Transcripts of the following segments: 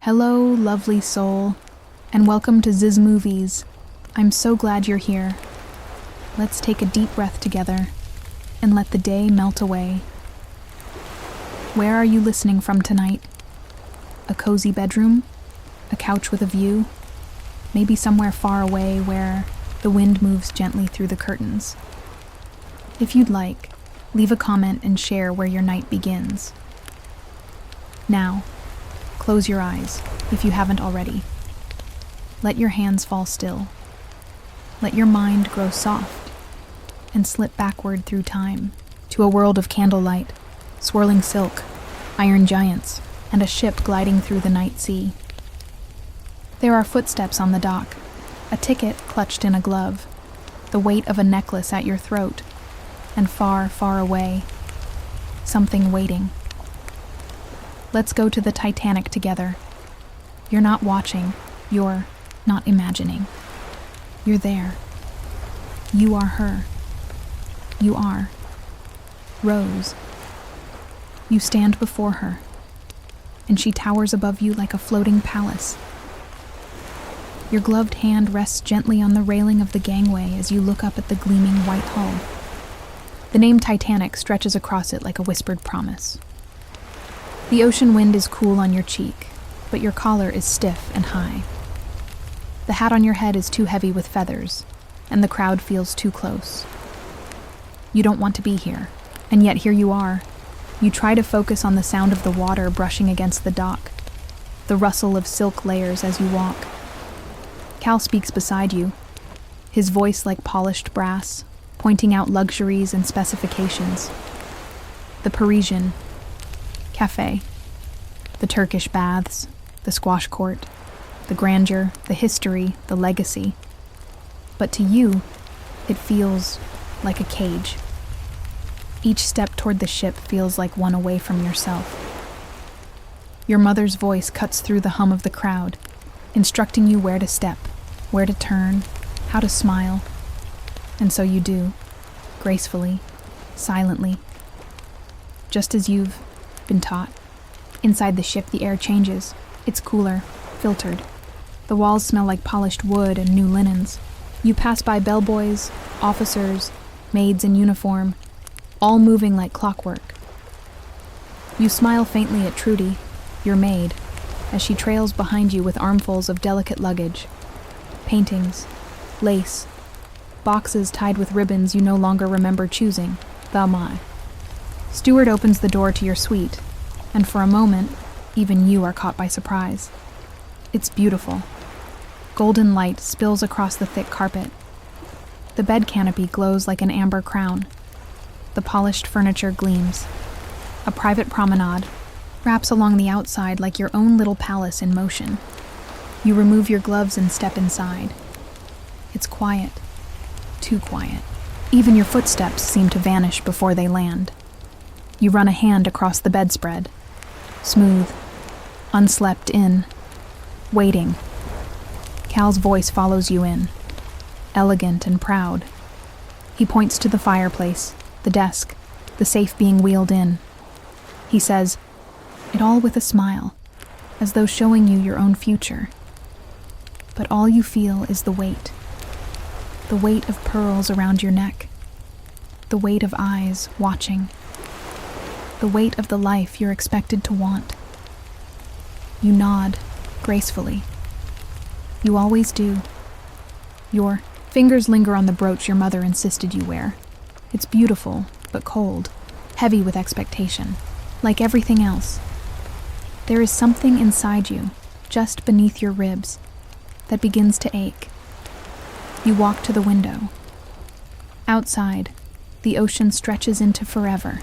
Hello, lovely soul, and welcome to ZzzMovies. I'm so glad you're here. Let's take a deep breath together and let the day melt away. Where are you listening from tonight? A cozy bedroom? A couch with a view? Maybe somewhere far away where the wind moves gently through the curtains. If you'd like, leave a comment and share where your night begins. Now, close your eyes, if you haven't already. Let your hands fall still. Let your mind grow soft and slip backward through time to a world of candlelight, swirling silk, iron giants, and a ship gliding through the night sea. There are footsteps on the dock, a ticket clutched in a glove, the weight of a necklace at your throat, and far, far away, something waiting. Let's go to the Titanic together. You're not watching, you're not imagining. You're there. You are her. You are Rose. You stand before her, and she towers above you like a floating palace. Your gloved hand rests gently on the railing of the gangway as you look up at the gleaming white hull. The name Titanic stretches across it like a whispered promise. The ocean wind is cool on your cheek, but your collar is stiff and high. The hat on your head is too heavy with feathers, and the crowd feels too close. You don't want to be here, and yet here you are. You try to focus on the sound of the water brushing against the dock, the rustle of silk layers as you walk. Cal speaks beside you, his voice like polished brass, pointing out luxuries and specifications. The Parisian cafe, the Turkish baths, the squash court, the grandeur, the history, the legacy. But to you, it feels like a cage. Each step toward the ship feels like one away from yourself. Your mother's voice cuts through the hum of the crowd, instructing you where to step, where to turn, how to smile. And so you do, gracefully, silently, just as you've been taught. Inside the ship, the air changes. It's cooler, filtered. The walls smell like polished wood and new linens. You pass by bellboys, officers, maids in uniform, all moving like clockwork. You smile faintly at Trudy, your maid, as she trails behind you with armfuls of delicate luggage. Paintings, lace, boxes tied with ribbons you no longer remember choosing. My. Steward opens the door to your suite, and for a moment, even you are caught by surprise. It's beautiful. Golden light spills across the thick carpet. The bed canopy glows like an amber crown. The polished furniture gleams. A private promenade wraps along the outside like your own little palace in motion. You remove your gloves and step inside. It's quiet. Too quiet. Even your footsteps seem to vanish before they land. You run a hand across the bedspread. Smooth, unslept in, waiting. Cal's voice follows you in, elegant and proud. He points to the fireplace, the desk, the safe being wheeled in. He says, it all with a smile, as though showing you your own future. But all you feel is the weight of pearls around your neck, the weight of eyes watching, the weight of the life you're expected to want. You nod, gracefully. You always do. Your fingers linger on the brooch your mother insisted you wear. It's beautiful, but cold, heavy with expectation, like everything else. There is something inside you, just beneath your ribs, that begins to ache. You walk to the window. Outside, the ocean stretches into forever.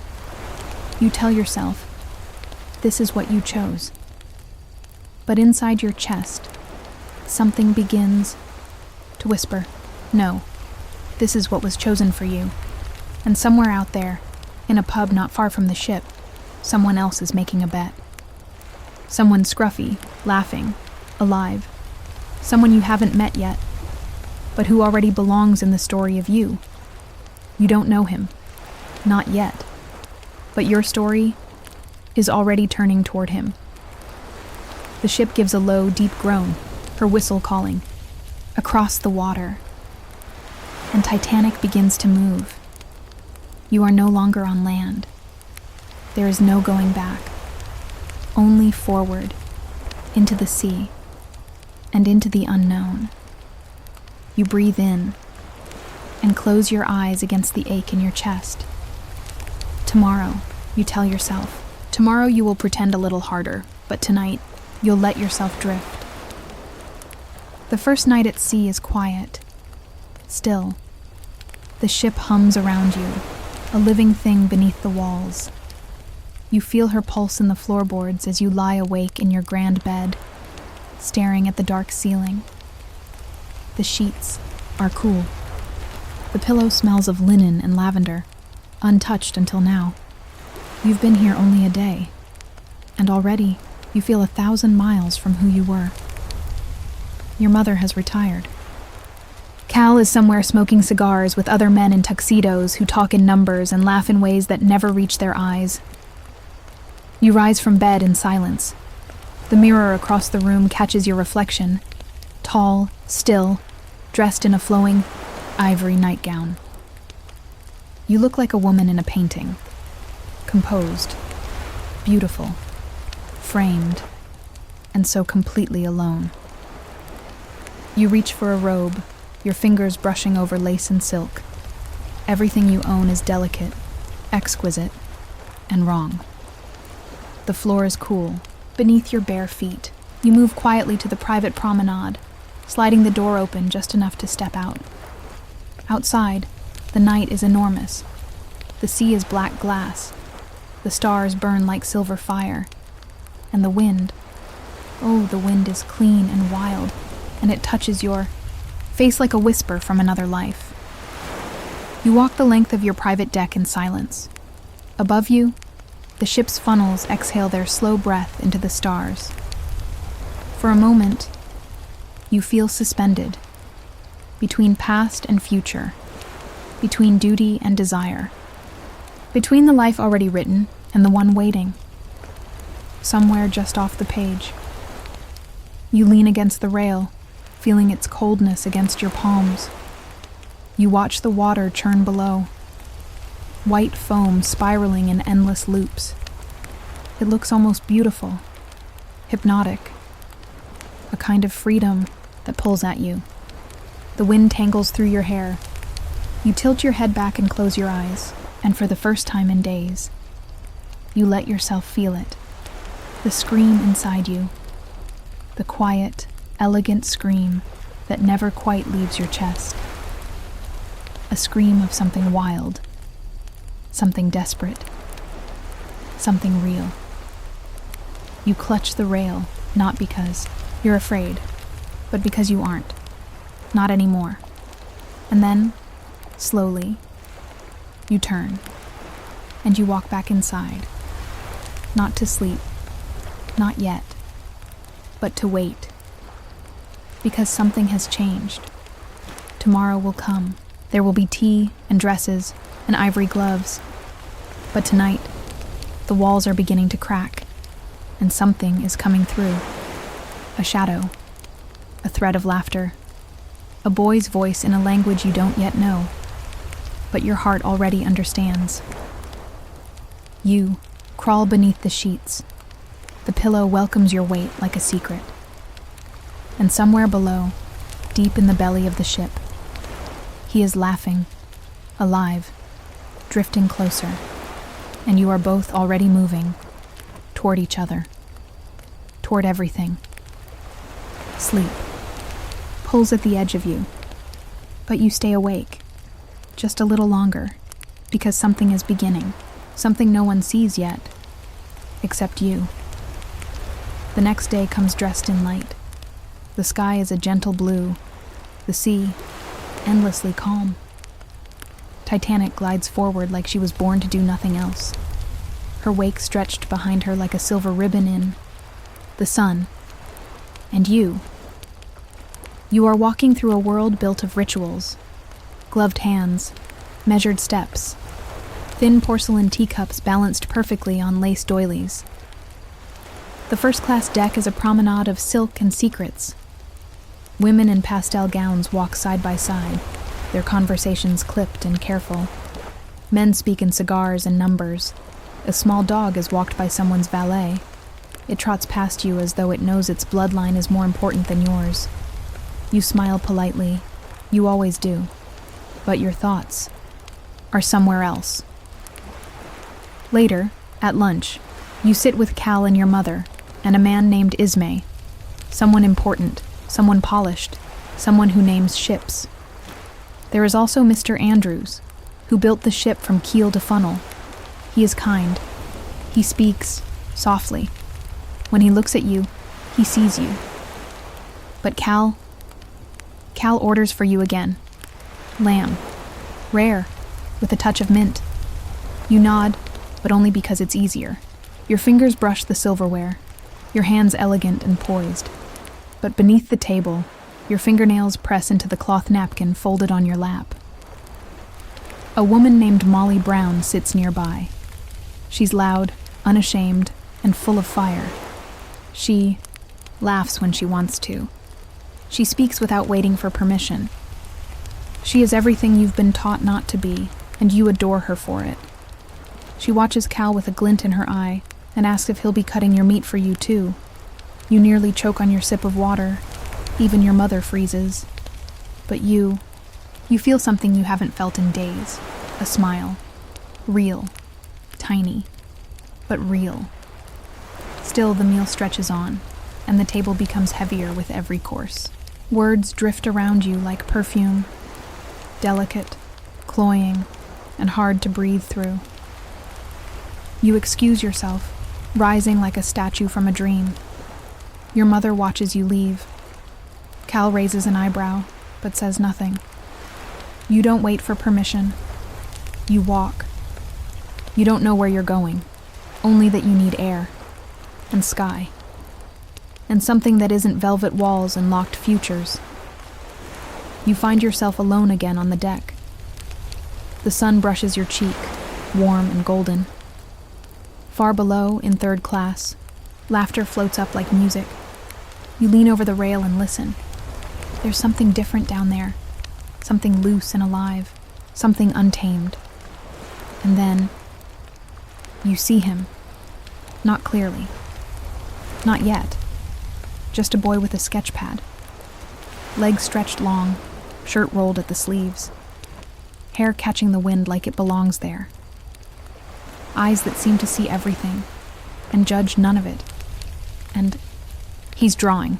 You tell yourself, this is what you chose. But inside your chest, something begins to whisper, no, this is what was chosen for you. And somewhere out there, in a pub not far from the ship, someone else is making a bet. Someone scruffy, laughing, alive. Someone you haven't met yet, but who already belongs in the story of you. You don't know him, not yet. But your story is already turning toward him. The ship gives a low, deep groan, her whistle calling. Across the water. And Titanic begins to move. You are no longer on land. There is no going back. Only forward, into the sea, and into the unknown. You breathe in, and close your eyes against the ache in your chest. Tomorrow, you tell yourself, tomorrow you will pretend a little harder, but tonight, you'll let yourself drift. The first night at sea is quiet, still. The ship hums around you, a living thing beneath the walls. You feel her pulse in the floorboards as you lie awake in your grand bed, staring at the dark ceiling. The sheets are cool. The pillow smells of linen and lavender, untouched until now. You've been here only a day, and already you feel 1,000 miles from who you were. Your mother has retired. Cal is somewhere smoking cigars with other men in tuxedos who talk in numbers and laugh in ways that never reach their eyes. You rise from bed in silence. The mirror across the room catches your reflection, tall, still, dressed in a flowing, ivory nightgown. You look like a woman in a painting, composed, beautiful, framed, and so completely alone. You reach for a robe, your fingers brushing over lace and silk. Everything you own is delicate, exquisite, and wrong. The floor is cool, beneath your bare feet. You move quietly to the private promenade, sliding the door open just enough to step out. Outside, the night is enormous. The sea is black glass. The stars burn like silver fire. And the wind, oh, the wind is clean and wild, and it touches your face like a whisper from another life. You walk the length of your private deck in silence. Above you, the ship's funnels exhale their slow breath into the stars. For a moment, you feel suspended, between past and future, between duty and desire, between the life already written and the one waiting, somewhere just off the page. You lean against the rail, feeling its coldness against your palms. You watch the water churn below, white foam spiraling in endless loops. It looks almost beautiful, hypnotic, a kind of freedom that pulls at you. The wind tangles through your hair. You tilt your head back and close your eyes, and for the first time in days, you let yourself feel it. The scream inside you, the quiet, elegant scream that never quite leaves your chest. A scream of something wild, something desperate, something real. You clutch the rail, not because you're afraid, but because you aren't. Not anymore. And then, slowly, you turn, and you walk back inside. Not to sleep, not yet, but to wait. Because something has changed. Tomorrow will come. There will be tea and dresses and ivory gloves. But tonight, the walls are beginning to crack, and something is coming through. A shadow, a thread of laughter, a boy's voice in a language you don't yet know, but your heart already understands. You crawl beneath the sheets. The pillow welcomes your weight like a secret. And somewhere below, deep in the belly of the ship, he is laughing, alive, drifting closer, and you are both already moving toward each other, toward everything. Sleep pulls at the edge of you, but you stay awake, just a little longer, because something is beginning, something no one sees yet, except you. The next day comes dressed in light. The sky is a gentle blue, the sea endlessly calm. Titanic glides forward like she was born to do nothing else, her wake stretched behind her like a silver ribbon in the sun. And you are walking through a world built of rituals, gloved hands, measured steps, thin porcelain teacups balanced perfectly on lace doilies. The first-class deck is a promenade of silk and secrets. Women in pastel gowns walk side by side, their conversations clipped and careful. Men speak in cigars and numbers. A small dog is walked by someone's valet. It trots past you as though it knows its bloodline is more important than yours. You smile politely. You always do. But your thoughts are somewhere else. Later, at lunch, you sit with Cal and your mother, and a man named Ismay. Someone important, someone polished, someone who names ships. There is also Mr. Andrews, who built the ship from keel to funnel. He is kind. He speaks softly. When he looks at you, he sees you. But Cal orders for you again. Lamb. Rare, with a touch of mint. You nod, but only because it's easier. Your fingers brush the silverware, your hands elegant and poised. But beneath the table, your fingernails press into the cloth napkin folded on your lap. A woman named Molly Brown sits nearby. She's loud, unashamed, and full of fire. She laughs when she wants to. She speaks without waiting for permission. She is everything you've been taught not to be, and you adore her for it. She watches Cal with a glint in her eye and asks if he'll be cutting your meat for you too. You nearly choke on your sip of water. Even your mother freezes. But you feel something you haven't felt in days. A smile. Real. Tiny. But real. Still, the meal stretches on, and the table becomes heavier with every course. Words drift around you like perfume. Delicate, cloying, and hard to breathe through. You excuse yourself, rising like a statue from a dream. Your mother watches you leave. Cal raises an eyebrow, but says nothing. You don't wait for permission. You walk. You don't know where you're going, only that you need air, and sky, and something that isn't velvet walls and locked futures. You find yourself alone again on the deck. The sun brushes your cheek, warm and golden. Far below, in third class, laughter floats up like music. You lean over the rail and listen. There's something different down there, something loose and alive, something untamed. And then, you see him. Not clearly. Not yet. Just a boy with a sketch pad. Legs stretched long, shirt rolled at the sleeves. Hair catching the wind like it belongs there. Eyes that seem to see everything, and judge none of it. And he's drawing.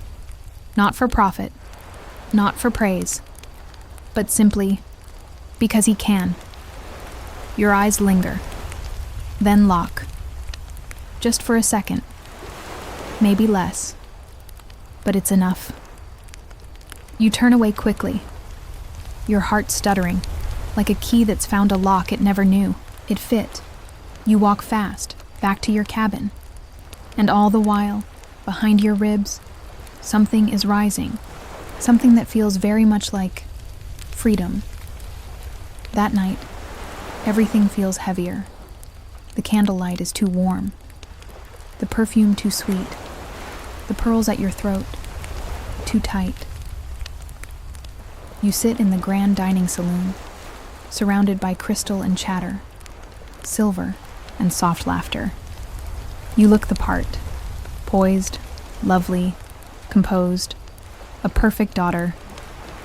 Not for profit, not for praise, but simply because he can. Your eyes linger, then lock. Just for a second. Maybe less. But it's enough. You turn away quickly, your heart stuttering, like a key that's found a lock it never knew. It fit. You walk fast, back to your cabin. And all the while, behind your ribs, something is rising. Something that feels very much like freedom. That night, everything feels heavier. The candlelight is too warm. The perfume too sweet. The pearls at your throat too tight. You sit in the grand dining saloon, surrounded by crystal and chatter, silver and soft laughter. You look the part, poised, lovely, composed, a perfect daughter,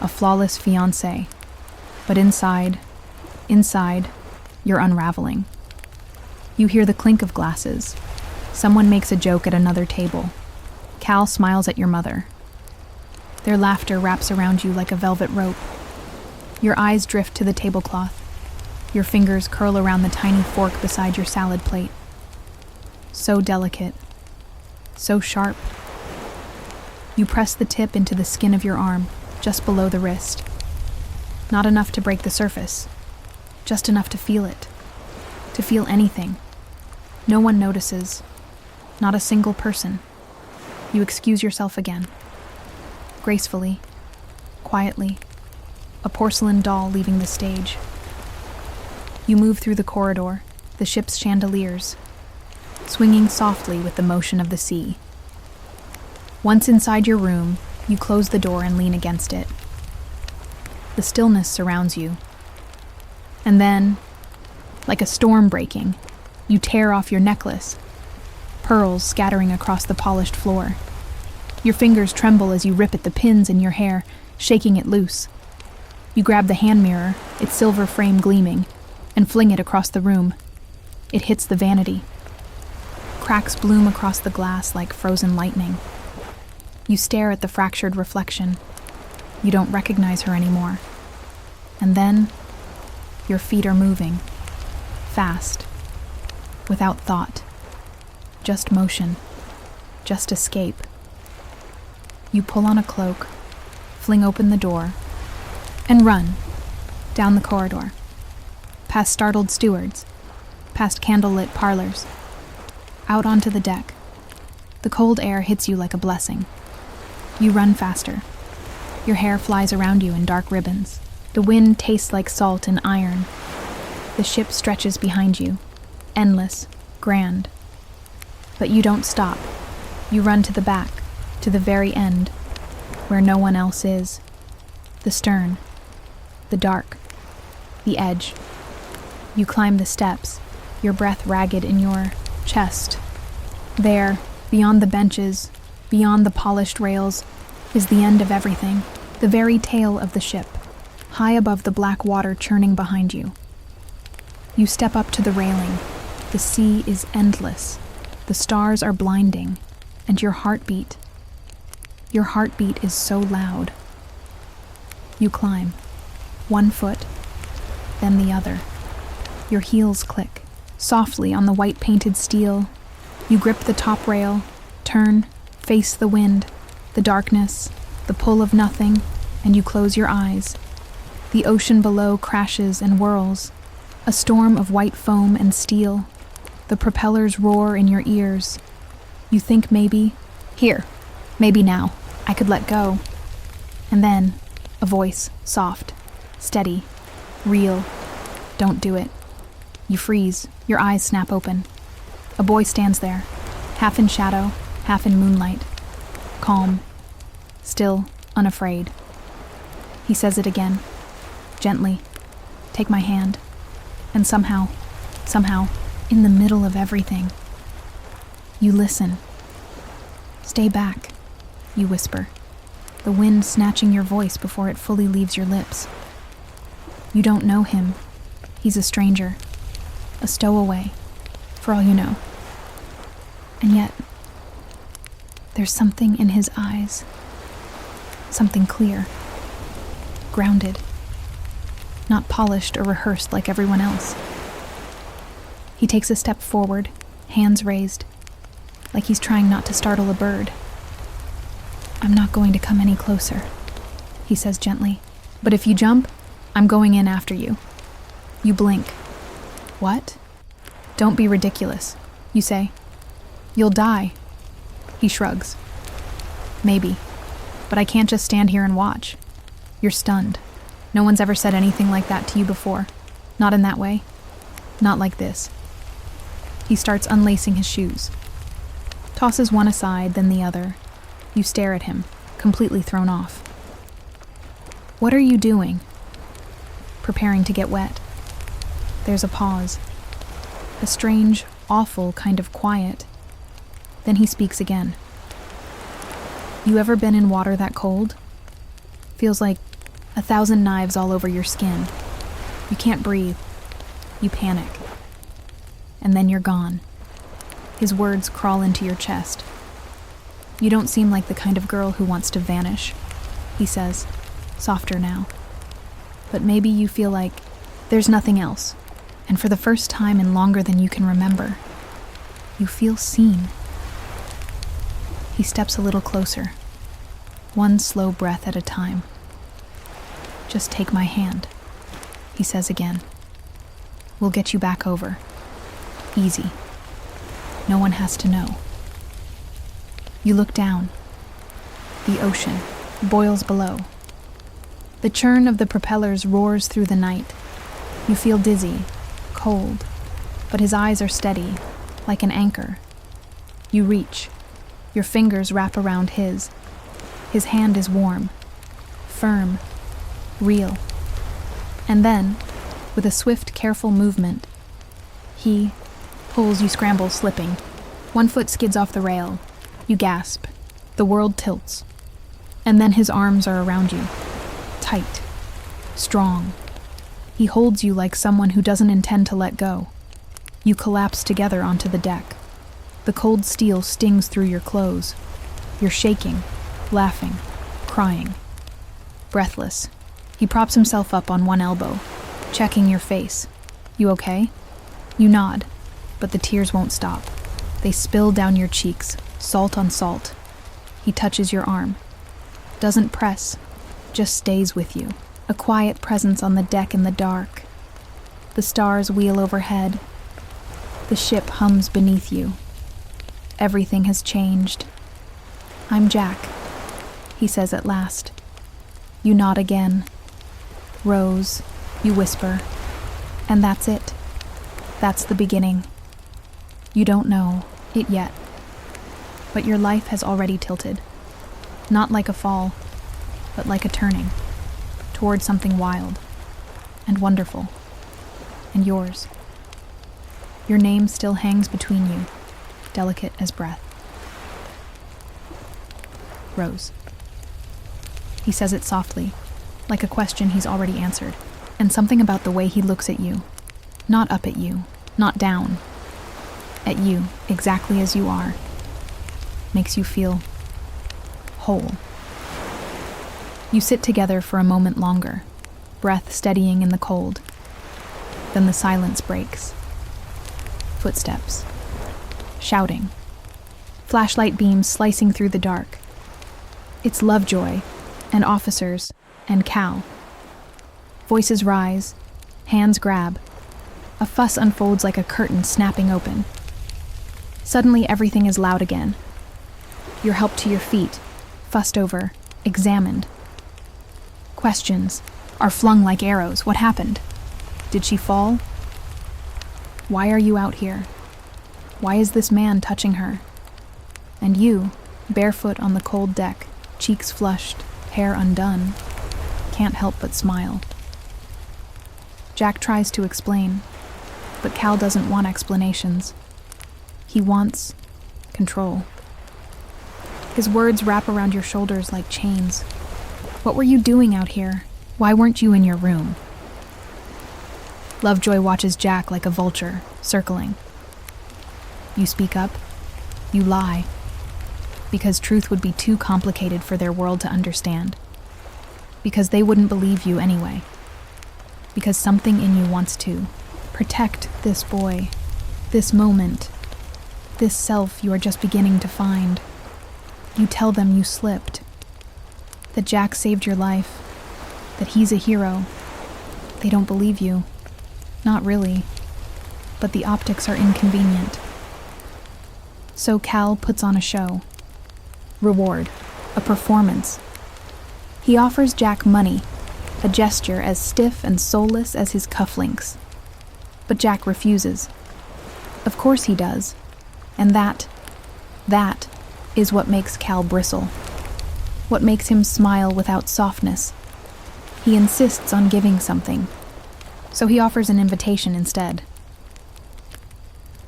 a flawless fiancée. But inside, you're unraveling. You hear the clink of glasses. Someone makes a joke at another table. Cal smiles at your mother. Their laughter wraps around you like a velvet rope. Your eyes drift to the tablecloth. Your fingers curl around the tiny fork beside your salad plate. So delicate, so sharp. You press the tip into the skin of your arm, just below the wrist. Not enough to break the surface, just enough to feel it, to feel anything. No one notices, not a single person. You excuse yourself again. Gracefully, quietly, a porcelain doll leaving the stage. You move through the corridor, the ship's chandeliers, swinging softly with the motion of the sea. Once inside your room, you close the door and lean against it. The stillness surrounds you. And then, like a storm breaking, you tear off your necklace, pearls scattering across the polished floor. Your fingers tremble as you rip at the pins in your hair, shaking it loose. You grab the hand mirror, its silver frame gleaming, and fling it across the room. It hits the vanity. Cracks bloom across the glass like frozen lightning. You stare at the fractured reflection. You don't recognize her anymore. And then, your feet are moving. Fast. Without thought. Just motion. Just escape. You pull on a cloak, fling open the door, and run. Down the corridor. Past startled stewards. Past candlelit parlors. Out onto the deck. The cold air hits you like a blessing. You run faster. Your hair flies around you in dark ribbons. The wind tastes like salt and iron. The ship stretches behind you, endless, grand. But you don't stop. You run to the back, to the very end, where no one else is. The stern, the dark, the edge. You climb the steps, your breath ragged in your chest. There, beyond the benches, beyond the polished rails, is the end of everything, the very tail of the ship, high above the black water churning behind you. You step up to the railing. The sea is endless. The stars are blinding, and your heartbeat is so loud. You climb, one foot, then the other. Your heels click, softly on the white-painted steel. You grip the top rail, turn, face the wind, the darkness, the pull of nothing, and you close your eyes. The ocean below crashes and whirls, a storm of white foam and steel. The propellers roar in your ears. You think maybe now, I could let go. And then, a voice, soft, steady, real. Don't do it. You freeze, your eyes snap open. A boy stands there, half in shadow, half in moonlight. Calm, still, unafraid. He says it again, gently. Take my hand. And somehow, in the middle of everything, you listen. Stay back, you whisper, the wind snatching your voice before it fully leaves your lips. You don't know him. He's a stranger, a stowaway, for all you know. And yet, there's something in his eyes, something clear, grounded, not polished or rehearsed like everyone else. He takes a step forward, hands raised, like he's trying not to startle a bird. I'm not going to come any closer, he says gently. But if you jump, I'm going in after you. You blink. What? Don't be ridiculous, you say. You'll die. He shrugs. Maybe, but I can't just stand here and watch. You're stunned. No one's ever said anything like that to you before. Not in that way. Not like this. He starts unlacing his shoes. Tosses one aside, then the other. You stare at him, completely thrown off. What are you doing? Preparing to get wet. There's a pause. A strange, awful kind of quiet. Then he speaks again. You ever been in water that cold? Feels like 1,000 knives all over your skin. You can't breathe. You panic. And then you're gone. His words crawl into your chest. You don't seem like the kind of girl who wants to vanish, he says, softer now. But maybe you feel like there's nothing else, and for the first time in longer than you can remember, you feel seen. He steps a little closer, one slow breath at a time. Just take my hand, he says again. We'll get you back over. Easy. No one has to know. You look down. The ocean boils below. The churn of the propellers roars through the night. You feel dizzy, cold, but his eyes are steady, like an anchor. You reach. Your fingers wrap around his. His hand is warm, firm, real. And then, with a swift, careful movement, he pulls. You scramble, slipping. One foot skids off the rail. You gasp. The world tilts. And then his arms are around you. Tight. Strong. He holds you like someone who doesn't intend to let go. You collapse together onto the deck. The cold steel stings through your clothes. You're shaking, laughing, crying. Breathless. He props himself up on one elbow, checking your face. You okay? You nod, but the tears won't stop. They spill down your cheeks, salt on salt. He touches your arm. Doesn't press, just stays with you. A quiet presence on the deck in the dark. The stars wheel overhead. The ship hums beneath you. Everything has changed. I'm Jack, he says at last. You nod again. Rose, you whisper. And that's it. That's the beginning. You don't know it yet. But your life has already tilted. Not like a fall, but like a turning. Toward something wild and wonderful. And yours. Your name still hangs between you, delicate as breath. Rose. He says it softly, like a question he's already answered. And something about the way he looks at you, not up at you, not down, at you, exactly as you are, makes you feel whole. You sit together for a moment longer, breath steadying in the cold. Then the silence breaks. Footsteps. Shouting. Flashlight beams slicing through the dark. It's Lovejoy, and officers, and Cal. Voices rise, hands grab. A fuss unfolds like a curtain snapping open. Suddenly everything is loud again. You're helped to your feet, fussed over, examined. Questions are flung like arrows. What happened? Did she fall? Why are you out here? Why is this man touching her? And you, barefoot on the cold deck, cheeks flushed, hair undone, can't help but smile. Jack tries to explain, but Cal doesn't want explanations. He wants control. His words wrap around your shoulders like chains. What were you doing out here? Why weren't you in your room? Lovejoy watches Jack like a vulture, circling. You speak up. You lie. Because truth would be too complicated for their world to understand. Because they wouldn't believe you anyway. Because something in you wants to protect this boy, this moment, this self you are just beginning to find. You tell them you slipped. That Jack saved your life. That he's a hero. They don't believe you. Not really. But the optics are inconvenient. So Cal puts on a show. Reward. A performance. He offers Jack money, a gesture as stiff and soulless as his cufflinks. But Jack refuses. Of course he does. And that is what makes Cal bristle. What makes him smile without softness. He insists on giving something. So he offers an invitation instead.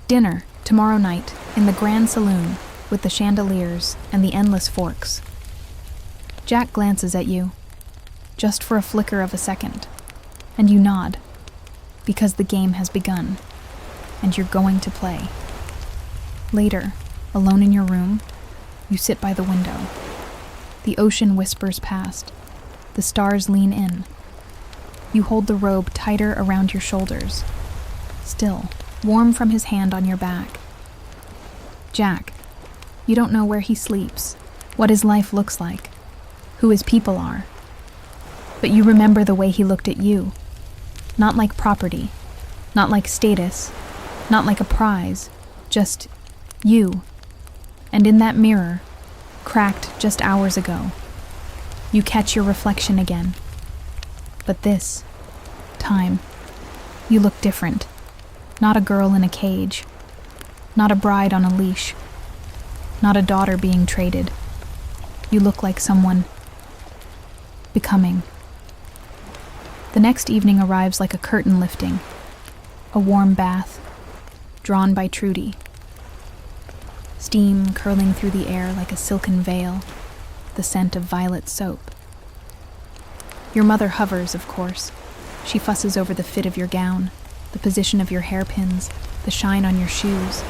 Dinner, tomorrow night, in the Grand Saloon, with the chandeliers and the endless forks. Jack glances at you, just for a flicker of a second, and you nod, because the game has begun, and you're going to play. Later, alone in your room, you sit by the window. The ocean whispers past. The stars lean in. You hold the robe tighter around your shoulders, still, warm from his hand on your back. Jack, you don't know where he sleeps, what his life looks like, who his people are. But you remember the way he looked at you. Not like property, not like status, not like a prize, just you. And in that mirror, cracked just hours ago, you catch your reflection again. But this time, you look different. Not a girl in a cage. Not a bride on a leash. not a daughter being traded. You look like someone becoming. The next evening arrives like a curtain lifting, a warm bath, drawn by Trudy. Steam curling through the air like a silken veil, the scent of violet soap. Your mother hovers, of course. She fusses over the fit of your gown, the position of your hairpins, the shine on your shoes.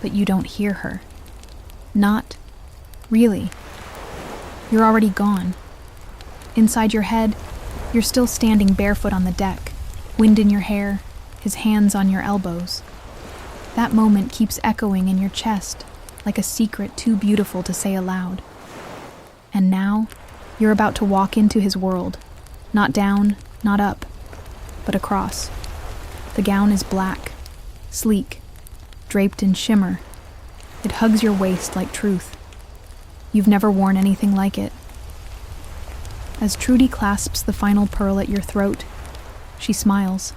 But you don't hear her. Not really. You're already gone. Inside your head, you're still standing barefoot on the deck, wind in your hair, his hands on your elbows. That moment keeps echoing in your chest like a secret too beautiful to say aloud. And now, you're about to walk into his world, not down, not up, but across. The gown is black, sleek, draped in shimmer. It hugs your waist like truth. You've never worn anything like it. As Trudy clasps the final pearl at your throat, she smiles.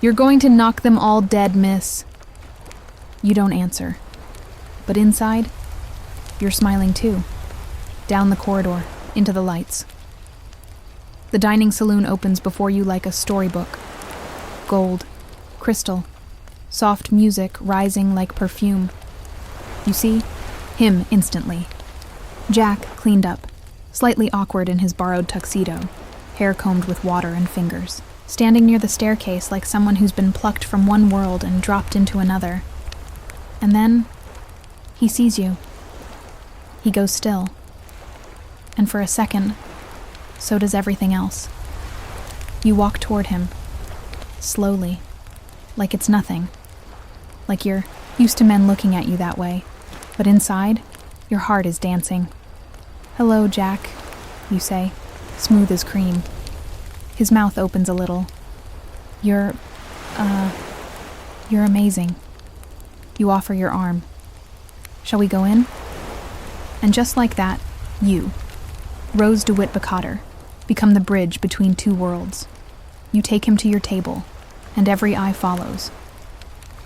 "You're going to knock them all dead, miss." You don't answer. But inside, you're smiling too. Down the corridor, into the lights. The dining saloon opens before you like a storybook. Gold, crystal, soft music rising like perfume. You see him instantly. Jack, cleaned up, slightly awkward in his borrowed tuxedo, hair combed with water and fingers, standing near the staircase like someone who's been plucked from one world and dropped into another. And then, he sees you. He goes still. And for a second, so does everything else. You walk toward him, slowly, like it's nothing. Like you're used to men looking at you that way, but inside, your heart is dancing. "Hello, Jack," you say, smooth as cream. His mouth opens a little. You're amazing." You offer your arm. "Shall we go in?" And just like that, you, Rose DeWitt Bukater, become the bridge between two worlds. You take him to your table, and every eye follows.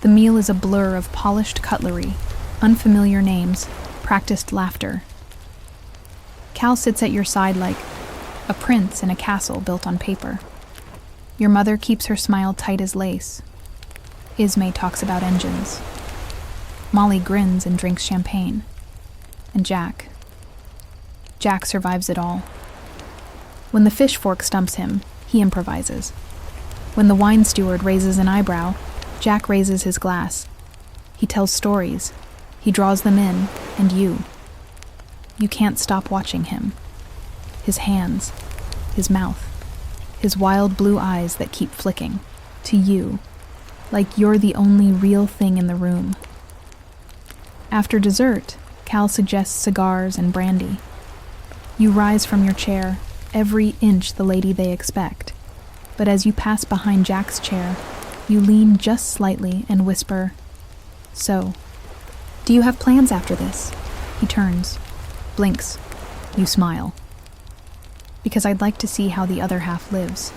The meal is a blur of polished cutlery, unfamiliar names, practiced laughter. Cal sits at your side like a prince in a castle built on paper. Your mother keeps her smile tight as lace. Ismay talks about engines. Molly grins and drinks champagne. And Jack survives it all. When the fish fork stumps him, he improvises. When the wine steward raises an eyebrow, Jack raises his glass. He tells stories. He draws them in, and you can't stop watching him. His hands, his mouth, his wild blue eyes that keep flicking. To you, like you're the only real thing in the room. After dessert, Cal suggests cigars and brandy. You rise from your chair, every inch the lady they expect. But as you pass behind Jack's chair, you lean just slightly and whisper, "So, do you have plans after this?" He turns, blinks. You smile. "Because I'd like to see how the other half lives."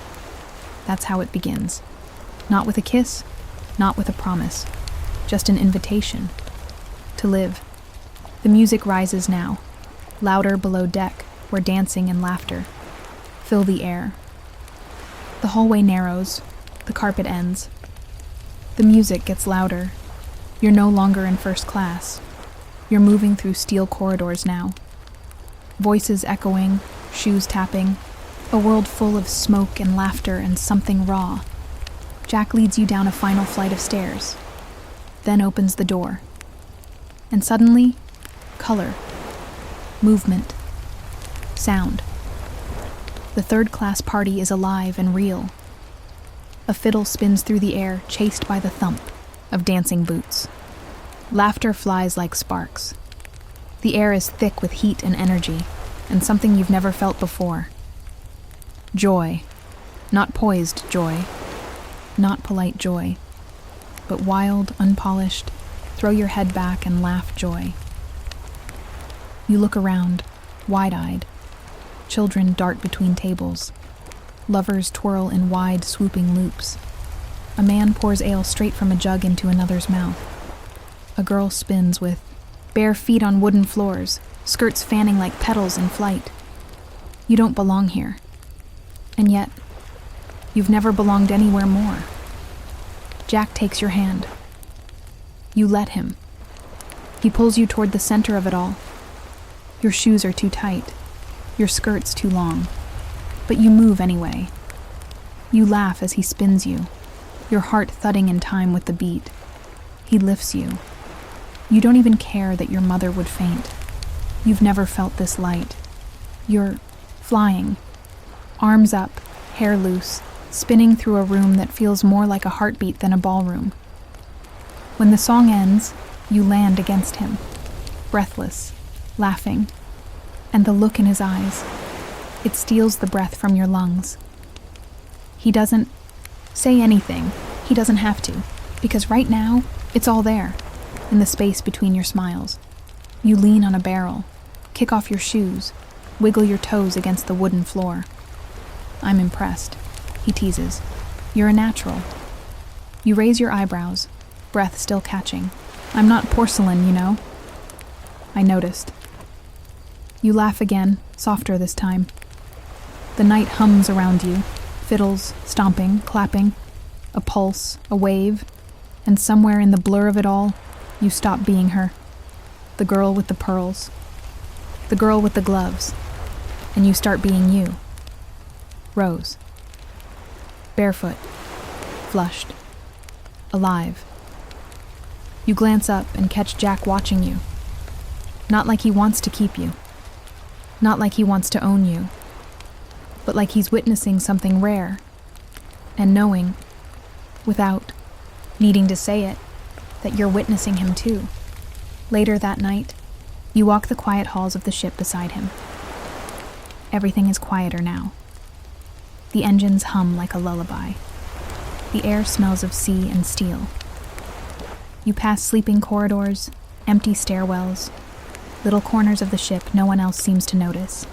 That's how it begins. Not with a kiss, not with a promise, just an invitation to live. The music rises now, louder below deck, where dancing and laughter fill the air. The hallway narrows, the carpet ends. The music gets louder. You're no longer in first class. You're moving through steel corridors now. Voices echoing, shoes tapping, a world full of smoke and laughter and something raw. Jack leads you down a final flight of stairs, then opens the door. And suddenly, color, movement, sound. The third-class party is alive and real. A fiddle spins through the air, chased by the thump of dancing boots. Laughter flies like sparks. The air is thick with heat and energy, and something you've never felt before. Joy. Not poised joy. Not polite joy. But wild, unpolished, throw your head back and laugh joy. You look around, wide-eyed. Children dart between tables. Lovers twirl in wide, swooping loops. A man pours ale straight from a jug into another's mouth. A girl spins with bare feet on wooden floors, skirts fanning like petals in flight. You don't belong here. And yet, you've never belonged anywhere more. Jack takes your hand. You let him. He pulls you toward the center of it all. Your shoes are too tight, your skirt's too long, but you move anyway. You laugh as he spins you, your heart thudding in time with the beat. He lifts you. You don't even care that your mother would faint. You've never felt this light. You're flying, arms up, hair loose, spinning through a room that feels more like a heartbeat than a ballroom. When the song ends, you land against him, breathless, laughing, and the look in his eyes, it steals the breath from your lungs. He doesn't say anything. He doesn't have to, because right now, it's all there, in the space between your smiles. You lean on a barrel, kick off your shoes, wiggle your toes against the wooden floor. I'm impressed, he teases. You're a natural. You raise your eyebrows, breath still catching. I'm not porcelain, you know. I noticed. You laugh again, softer this time. The night hums around you, fiddles, stomping, clapping, a pulse, a wave, and somewhere in the blur of it all, you stop being her. The girl with the pearls. The girl with the gloves. And you start being you. Rose. Barefoot. Flushed. Alive. You glance up and catch Jack watching you. Not like he wants to keep you. Not like he wants to own you. But like he's witnessing something rare. And knowing, without needing to say it, that you're witnessing him too. Later that night, you walk the quiet halls of the ship beside him. Everything is quieter now. The engines hum like a lullaby. The air smells of sea and steel. You pass sleeping corridors, empty stairwells, little corners of the ship no one else seems to notice.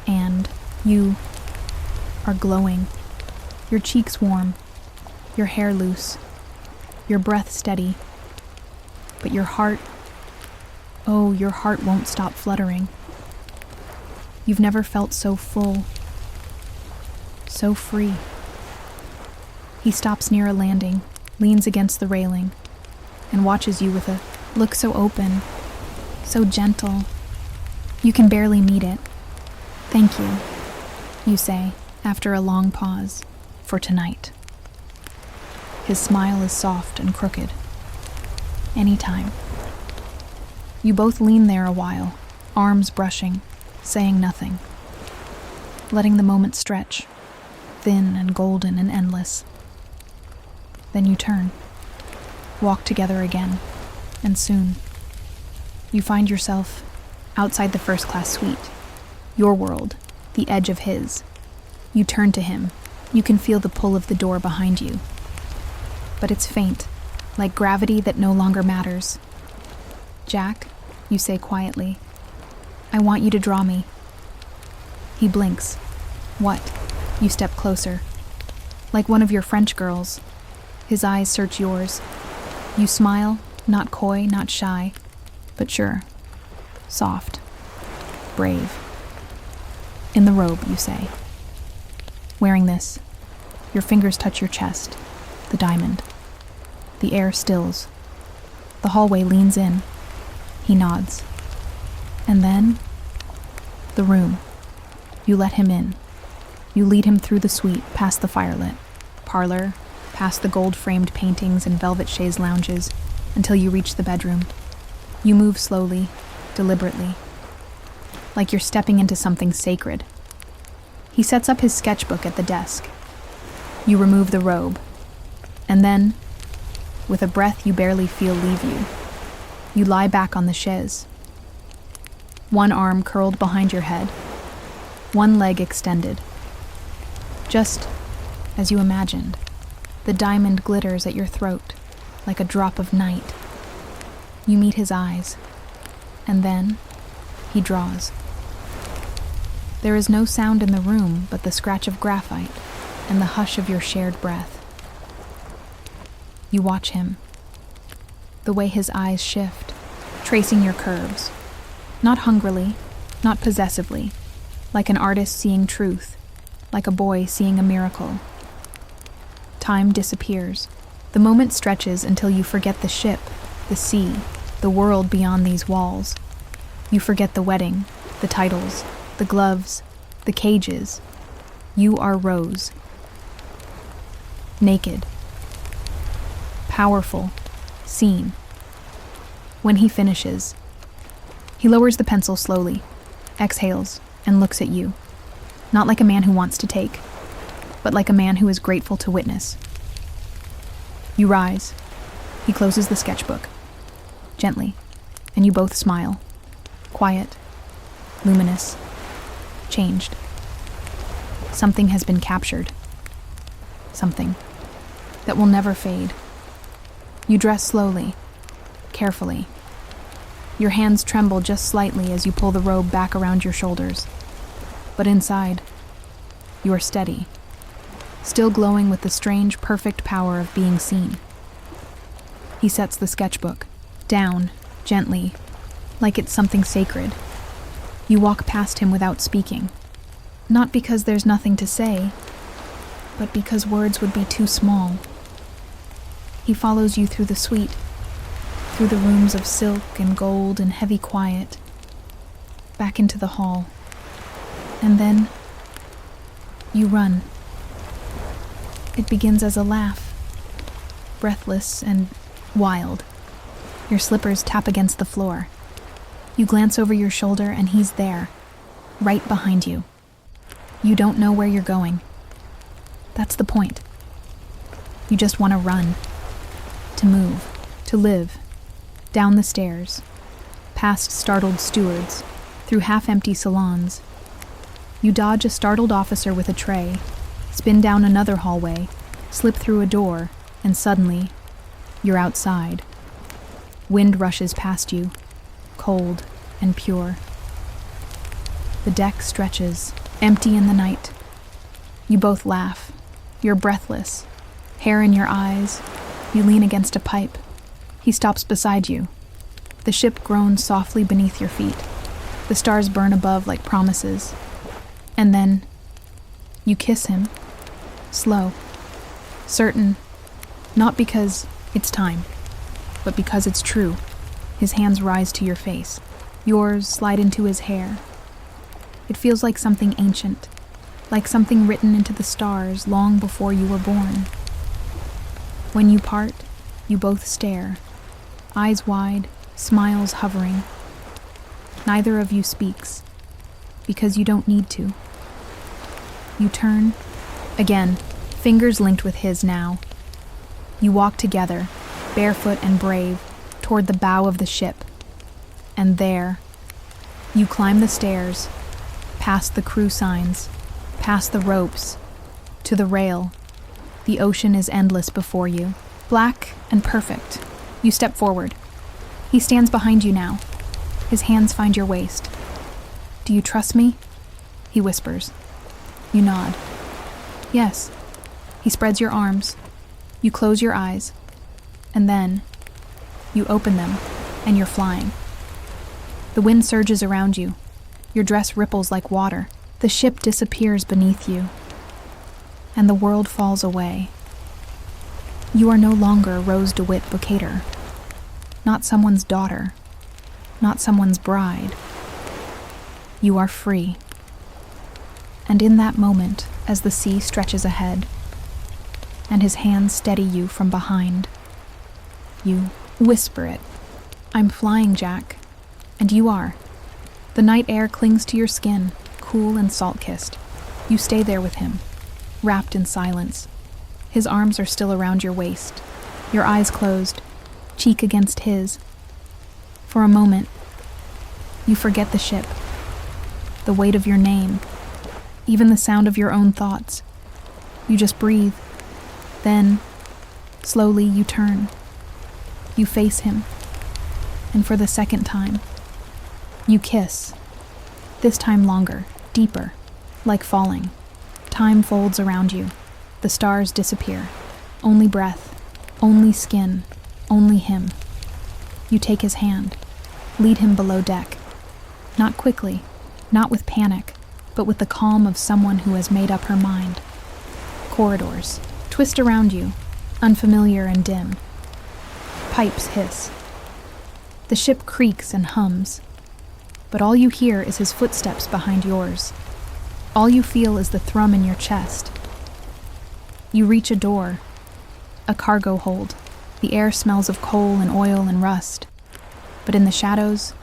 And you are glowing, your cheeks warm, your hair loose, your breath steady. But your heart, oh, your heart won't stop fluttering. You've never felt so full, so free. He stops near a landing, leans against the railing, and watches you with a look so open, so gentle. You can barely meet it. Thank you, you say, after a long pause, for tonight. His smile is soft and crooked. Anytime. You both lean there a while, arms brushing, saying nothing, letting the moment stretch, thin and golden and endless. Then you turn, walk together again, and soon you find yourself outside the first-class suite, your world, the edge of his. You turn to him. You can feel the pull of the door behind you. But it's faint, like gravity that no longer matters. Jack, you say quietly, I want you to draw me. He blinks. What? You step closer. Like one of your French girls. His eyes search yours. You smile, not coy, not shy, but sure. Soft. Brave. In the robe, you say. Wearing this, your fingers touch your chest, the diamond. The air stills. The hallway leans in. He nods. And then, the room. You let him in. You lead him through the suite, past the firelit parlor, past the gold-framed paintings and velvet chaise lounges, until you reach the bedroom. You move slowly, deliberately, like you're stepping into something sacred. He sets up his sketchbook at the desk. You remove the robe, and then, with a breath you barely feel leave you, you lie back on the chaise. One arm curled behind your head, one leg extended. Just as you imagined, the diamond glitters at your throat like a drop of night. You meet his eyes, and then he draws. There is no sound in the room but the scratch of graphite and the hush of your shared breath. You watch him, the way his eyes shift, tracing your curves. Not hungrily, not possessively, like an artist seeing truth, like a boy seeing a miracle. Time disappears. The moment stretches until you forget the ship, the sea, the world beyond these walls. You forget the wedding, the titles, the gloves, the cages. You are Rose. Naked. Powerful. Seen. When he finishes, he lowers the pencil slowly, exhales, and looks at you. Not like a man who wants to take, but like a man who is grateful to witness. You rise. He closes the sketchbook. Gently, and you both smile. Quiet. Luminous. Changed. Something has been captured. Something that will never fade. You dress slowly, carefully. Your hands tremble just slightly as you pull the robe back around your shoulders. But inside, you are steady, still glowing with the strange, perfect power of being seen. He sets the sketchbook down, gently, like it's something sacred. You walk past him without speaking. Not because there's nothing to say, but because words would be too small. He follows you through the suite, through the rooms of silk and gold and heavy quiet, back into the hall. And then you run. It begins as a laugh, breathless and wild. Your slippers tap against the floor. You glance over your shoulder and he's there, right behind you. You don't know where you're going. That's the point. You just want to run, to move, to live, down the stairs, past startled stewards, through half-empty salons. You dodge a startled officer with a tray, spin down another hallway, slip through a door, and suddenly, you're outside. Wind rushes past you, cold and pure. The deck stretches, empty in the night. You both laugh. You're breathless, hair in your eyes. You lean against a pipe. He stops beside you. The ship groans softly beneath your feet. The stars burn above like promises. And then, you kiss him. Slow. Certain. Not because it's time, but because it's true. His hands rise to your face. Yours slide into his hair. It feels like something ancient, like something written into the stars long before you were born. When you part, you both stare, eyes wide, smiles hovering. Neither of you speaks, because you don't need to. You turn, again, fingers linked with his now. You walk together, barefoot and brave, toward the bow of the ship. And there, you climb the stairs, past the crew signs, past the ropes, to the rail. The ocean is endless before you, black and perfect. You step forward. He stands behind you now. His hands find your waist. "Do you trust me?" he whispers. You nod. Yes. He spreads your arms. You close your eyes. And then, you open them, and you're flying. The wind surges around you. Your dress ripples like water. The ship disappears beneath you. And the world falls away. You are no longer Rose DeWitt Bukater. Not someone's daughter. Not someone's bride. You are free. And in that moment, as the sea stretches ahead, and his hands steady you from behind, you whisper it. "I'm flying, Jack." And you are. The night air clings to your skin, cool and salt-kissed. You stay there with him, wrapped in silence. His arms are still around your waist, your eyes closed, cheek against his. For a moment, you forget the ship, the weight of your name, even the sound of your own thoughts. You just breathe. Then, slowly, you turn. You face him. And for the second time, you kiss. This time longer, deeper, like falling. Time folds around you. The stars disappear. Only breath, only skin, only him. You take his hand. Lead him below deck. Not quickly, not with panic, but with the calm of someone who has made up her mind. Corridors twist around you, unfamiliar and dim. Pipes hiss. The ship creaks and hums, but all you hear is his footsteps behind yours. All you feel is the thrum in your chest. You reach a door, a cargo hold. The air smells of coal and oil and rust, but in the shadows,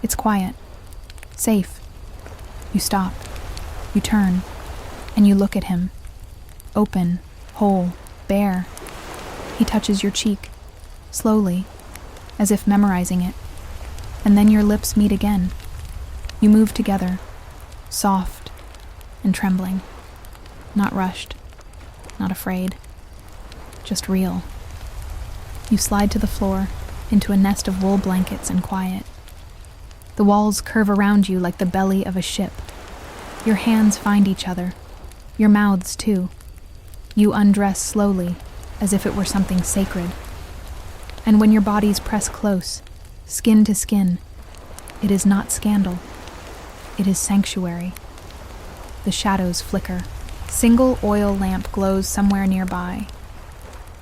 it's quiet, safe. You stop, you turn, and you look at him. Open, whole, bare. He touches your cheek, slowly, as if memorizing it, and then your lips meet again. You move together, soft and trembling, not rushed, not afraid, just real. You slide to the floor, into a nest of wool blankets and quiet. The walls curve around you like the belly of a ship. Your hands find each other, your mouths too. You undress slowly, as if it were something sacred. And when your bodies press close, skin to skin, it is not scandal. It is sanctuary. The shadows flicker. Single oil lamp glows somewhere nearby.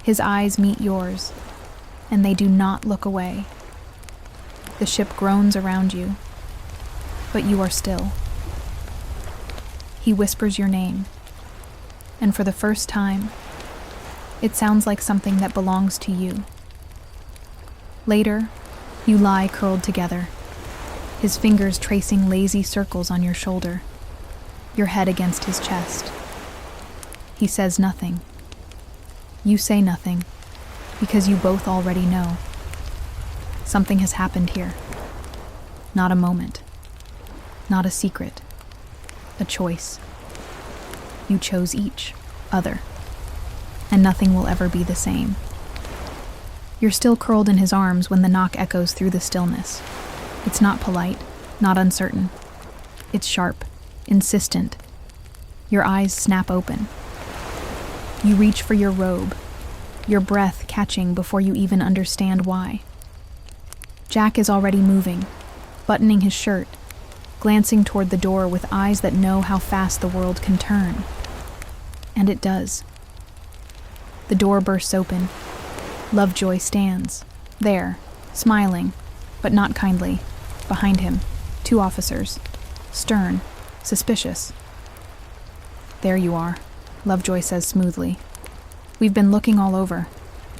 His eyes meet yours, and they do not look away. The ship groans around you, but you are still. He whispers your name, and for the first time, it sounds like something that belongs to you. Later, you lie curled together, his fingers tracing lazy circles on your shoulder, your head against his chest. He says nothing. You say nothing, because you both already know. Something has happened here. Not a moment. Not a secret. A choice. You chose each other, and nothing will ever be the same. You're still curled in his arms when the knock echoes through the stillness. It's not polite, not uncertain. It's sharp, insistent. Your eyes snap open. You reach for your robe, your breath catching before you even understand why. Jack is already moving, buttoning his shirt, glancing toward the door with eyes that know how fast the world can turn. And it does. The door bursts open. Lovejoy stands, there, smiling, but not kindly. Behind him, 2 officers, stern, suspicious. There you are, Lovejoy says smoothly. We've been looking all over.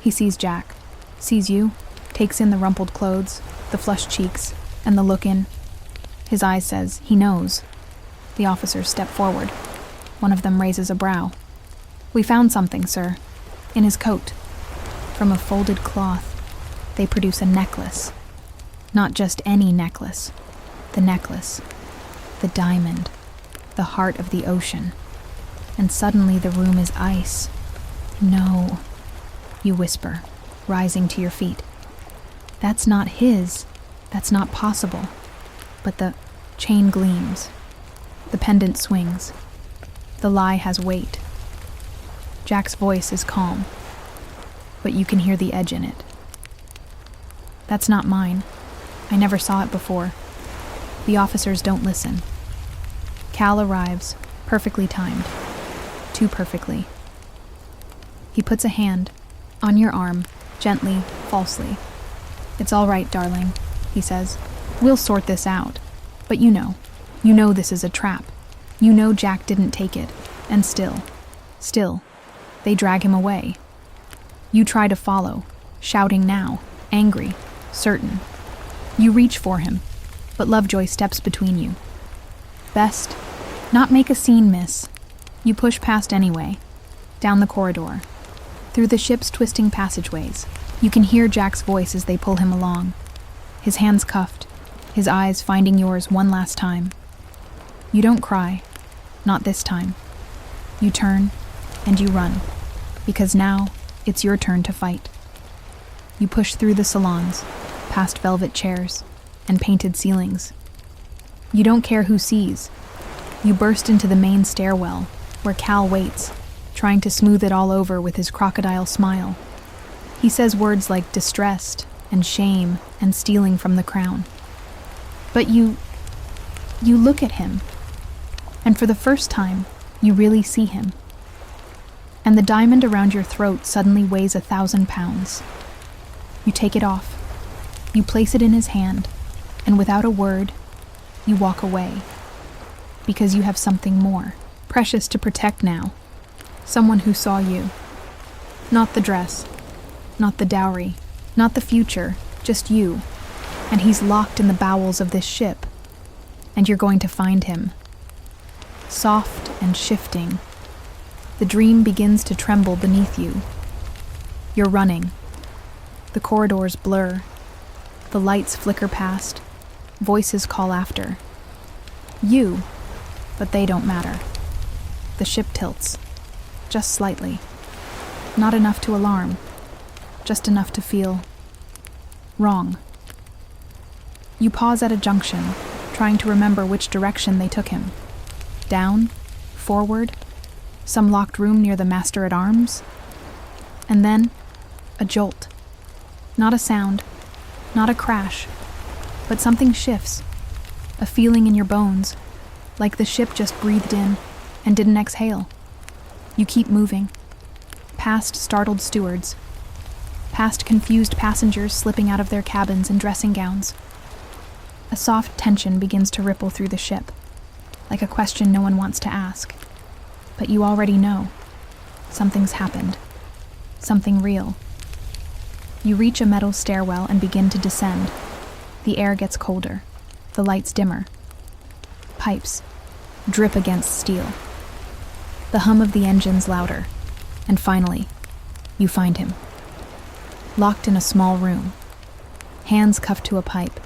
He sees Jack, sees you, takes in the rumpled clothes, the flushed cheeks, and the look in. His eyes says he knows. The officers step forward. One of them raises a brow. We found something, sir. In his coat. From a folded cloth, they produce a necklace. Not just any necklace. The necklace. The diamond. The heart of the ocean. And suddenly the room is ice. No, you whisper, rising to your feet. That's not his. That's not possible. But the chain gleams. The pendant swings. The lie has weight. Jack's voice is calm, but you can hear the edge in it. That's not mine. I never saw it before. The officers don't listen. Cal arrives, perfectly timed. Too perfectly. He puts a hand on your arm, gently, falsely. It's all right, darling, he says. We'll sort this out. But you know this is a trap. You know Jack didn't take it, and still, they drag him away. You try to follow, shouting now, angry, certain. You reach for him, but Lovejoy steps between you. Best not make a scene, miss. You push past anyway, down the corridor, through the ship's twisting passageways. You can hear Jack's voice as they pull him along, his hands cuffed, his eyes finding yours one last time. You don't cry, not this time. You turn, and you run, because now it's your turn to fight. You push through the salons, past velvet chairs, and painted ceilings. You don't care who sees. You burst into the main stairwell, where Cal waits, trying to smooth it all over with his crocodile smile. He says words like distressed, and shame, and stealing from the crown. But you look at him, and for the first time, you really see him. And the diamond around your throat suddenly weighs 1,000 pounds. You take it off. You place it in his hand, and without a word, you walk away. Because you have something more, precious to protect now. Someone who saw you. Not the dress, not the dowry, not the future, just you. And he's locked in the bowels of this ship. And you're going to find him. Soft and shifting. The dream begins to tremble beneath you. You're running. The corridors blur. The lights flicker past. Voices call after. You, but they don't matter. The ship tilts. Just slightly. Not enough to alarm. Just enough to feel wrong. You pause at a junction, trying to remember which direction they took him. Down? Forward? Some locked room near the master-at-arms? And then, a jolt. Not a sound, not a crash, but something shifts. A feeling in your bones, like the ship just breathed in and didn't exhale. You keep moving. Past startled stewards. Past confused passengers slipping out of their cabins in dressing gowns. A soft tension begins to ripple through the ship, like a question no one wants to ask. But you already know. Something's happened. Something real. You reach a metal stairwell and begin to descend. The air gets colder. The lights dimmer. Pipes drip against steel. The hum of the engines louder. And finally, you find him. Locked in a small room. Hands cuffed to a pipe.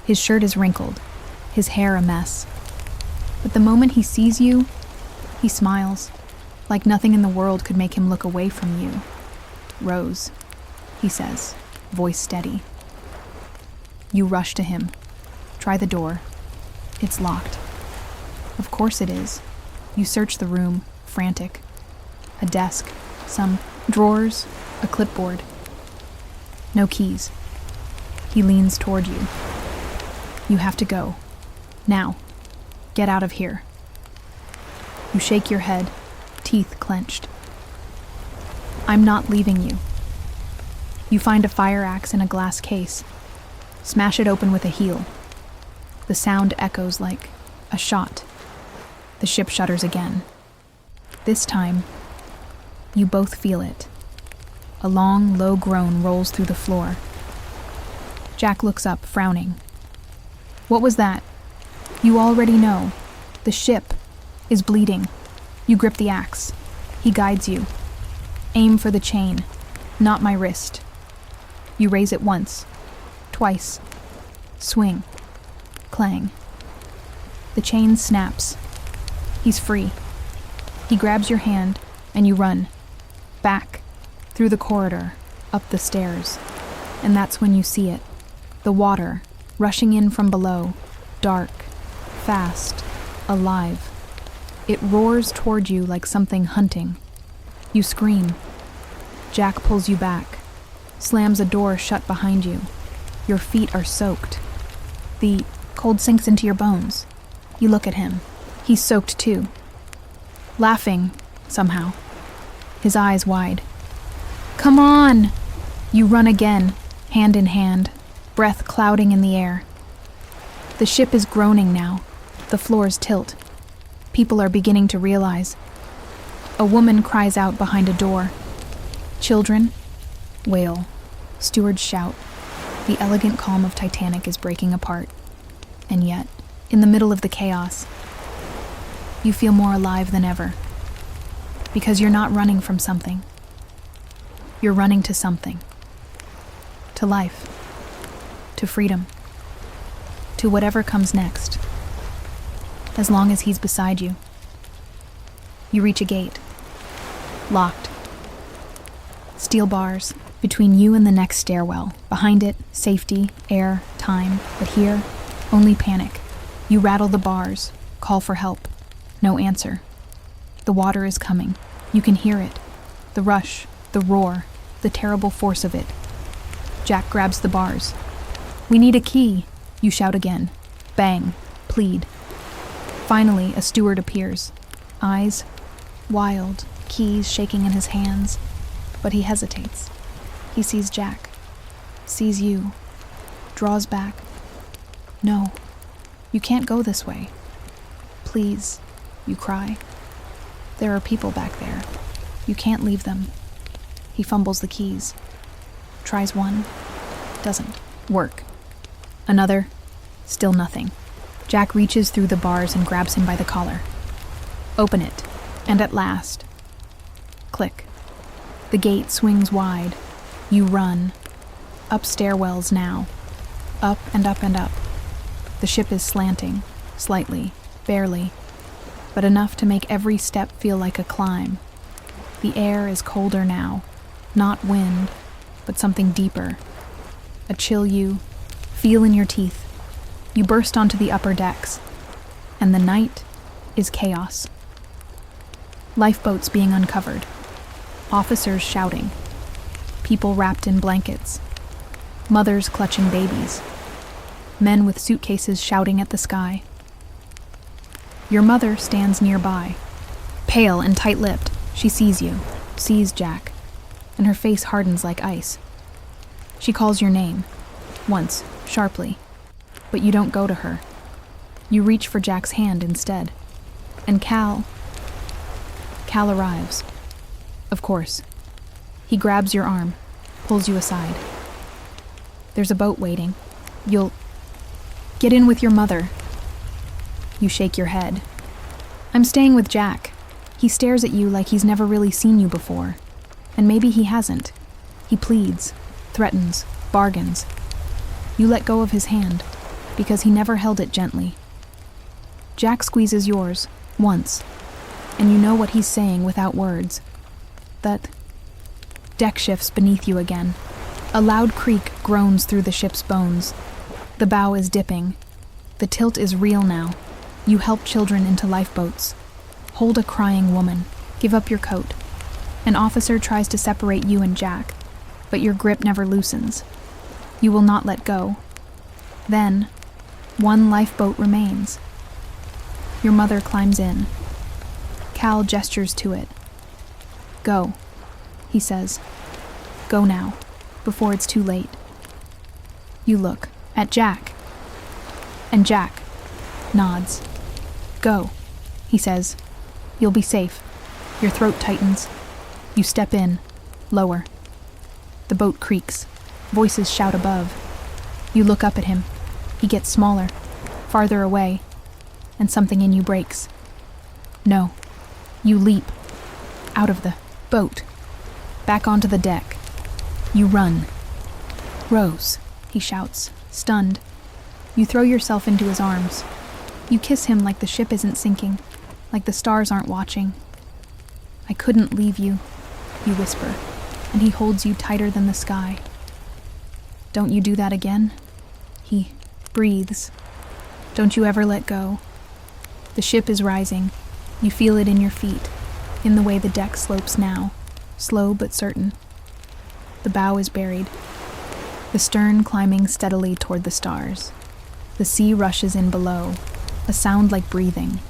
His shirt is wrinkled. His hair a mess. But the moment he sees you, he smiles, like nothing in the world could make him look away from you. "Rose," he says, voice steady. You rush to him. Try the door. It's locked. Of course it is. You search the room, frantic. A desk, some drawers, a clipboard. No keys. He leans toward you. You have to go. Now. Get out of here. You shake your head, teeth clenched. I'm not leaving you. You find a fire axe in a glass case. Smash it open with a heel. The sound echoes like a shot. The ship shudders again. This time, you both feel it. A long, low groan rolls through the floor. Jack looks up, frowning. What was that? You already know. The ship is bleeding. You grip the axe. He guides you. Aim for the chain, not my wrist. You raise it once, twice. Swing. Clang. The chain snaps. He's free. He grabs your hand, and you run. Back, through the corridor, up the stairs. And that's when you see it. The water, rushing in from below, dark, fast, alive. It roars toward you like something hunting. You scream. Jack pulls you back, slams a door shut behind you. Your feet are soaked. The cold sinks into your bones. You look at him. He's soaked too. Laughing, somehow. His eyes wide. Come on! You run again, hand in hand, breath clouding in the air. The ship is groaning now. The floors tilt. People are beginning to realize. A woman cries out behind a door. Children wail. Stewards shout. The elegant calm of Titanic is breaking apart. And yet, in the middle of the chaos, you feel more alive than ever. Because you're not running from something. You're running to something. To life. To freedom. To whatever comes next. As long as he's beside you. You reach a gate. Locked. Steel bars between you and the next stairwell. Behind it, safety, air, time. But here, only panic. You rattle the bars, call for help. No answer. The water is coming. You can hear it. The rush, the roar, the terrible force of it. Jack grabs the bars. We need a key, you shout again. Bang. Plead. Finally, a steward appears. Eyes wild, keys shaking in his hands. But he hesitates. He sees Jack. Sees you. Draws back. No. You can't go this way. Please. You cry. There are people back there. You can't leave them. He fumbles the keys. Tries one. Doesn't work. Another. Still nothing. Jack reaches through the bars and grabs him by the collar. Open it. And at last. Click. The gate swings wide. You run. Up stairwells now. Up and up and up. The ship is slanting. Slightly. Barely. But enough to make every step feel like a climb. The air is colder now. Not wind, but something deeper. A chill you feel in your teeth. You burst onto the upper decks. And the night is chaos. Lifeboats being uncovered. Officers shouting. People wrapped in blankets. Mothers clutching babies. Men with suitcases shouting at the sky. Your mother stands nearby. Pale and tight-lipped, she sees you, sees Jack, and her face hardens like ice. She calls your name, once, sharply, but you don't go to her. You reach for Jack's hand instead. And Cal arrives. Of course. He grabs your arm, pulls you aside. There's a boat waiting. You'll get in with your mother. You shake your head. I'm staying with Jack. He stares at you like he's never really seen you before. And maybe he hasn't. He pleads, threatens, bargains. You let go of his hand, because he never held it gently. Jack squeezes yours, once, and you know what he's saying without words. That deck shifts beneath you again. A loud creak groans through the ship's bones. The bow is dipping. The tilt is real now. You help children into lifeboats. Hold a crying woman. Give up your coat. An officer tries to separate you and Jack, but your grip never loosens. You will not let go. Then, one lifeboat remains. Your mother climbs in. Cal gestures to it. Go, he says. Go now, before it's too late. You look at Jack. And Jack nods. Go, he says. You'll be safe. Your throat tightens. You step in, lower. The boat creaks. Voices shout above. You look up at him. He gets smaller, farther away, and something in you breaks. No. You leap. Out of the boat. Back onto the deck. You run. Rose, he shouts, stunned. You throw yourself into his arms. You kiss him like the ship isn't sinking, like the stars aren't watching. I couldn't leave you, you whisper, and he holds you tighter than the sky. Don't you do that again? He breathes. Don't you ever let go. The ship is rising. You feel it in your feet, in the way the deck slopes now, slow but certain. The bow is buried, the stern climbing steadily toward the stars. The sea rushes in below, a sound like breathing,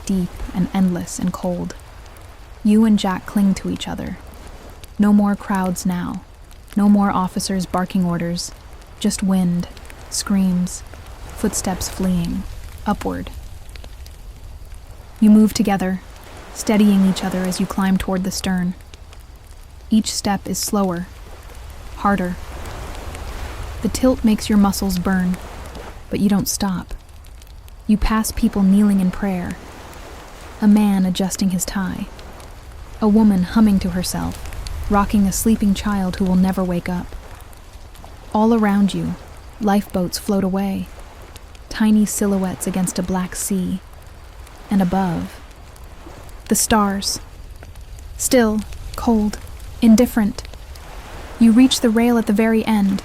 deep and endless and cold. You and Jack cling to each other. No more crowds now, no more officers barking orders, just wind, screams, footsteps fleeing, upward. You move together, steadying each other as you climb toward the stern. Each step is slower, harder. The tilt makes your muscles burn, but you don't stop. You pass people kneeling in prayer, a man adjusting his tie, a woman humming to herself, rocking a sleeping child who will never wake up. All around you, lifeboats float away, tiny silhouettes against a black sea. And above, the stars. Still, cold, indifferent. You reach the rail at the very end,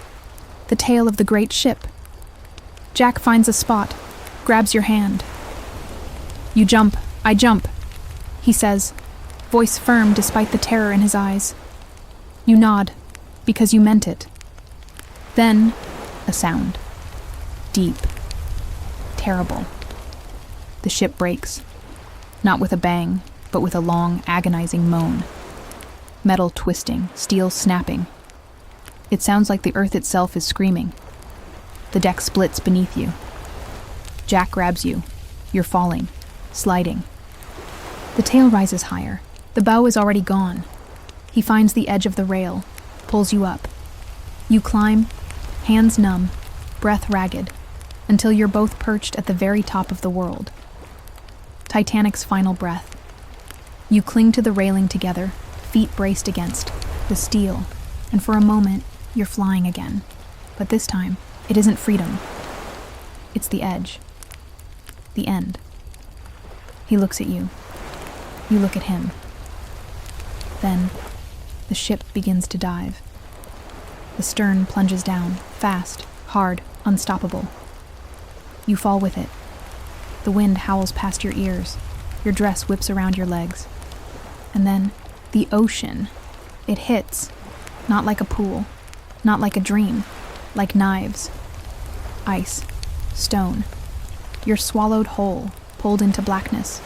the tail of the great ship. Jack finds a spot, grabs your hand. You jump, I jump, he says, voice firm despite the terror in his eyes. You nod, because you meant it. Then, a sound. Deep. terrible. The ship breaks, not with a bang, but with a long, agonizing moan. Metal twisting, steel snapping. It sounds like the earth itself is screaming. The deck splits beneath you. Jack grabs you. You're falling, sliding. The tail rises higher. The bow is already gone. He finds the edge of the rail, pulls you up. You climb, hands numb, breath ragged, until you're both perched at the very top of the world. Titanic's final breath. You cling to the railing together, feet braced against the steel, and for a moment, you're flying again. But this time, it isn't freedom. It's the edge. The end. He looks at you. You look at him. Then, the ship begins to dive. The stern plunges down, fast, hard, unstoppable. You fall with it. The wind howls past your ears. Your dress whips around your legs. And then, the ocean. It hits. Not like a pool. Not like a dream. Like knives. Ice. Stone. You're swallowed whole, pulled into blackness.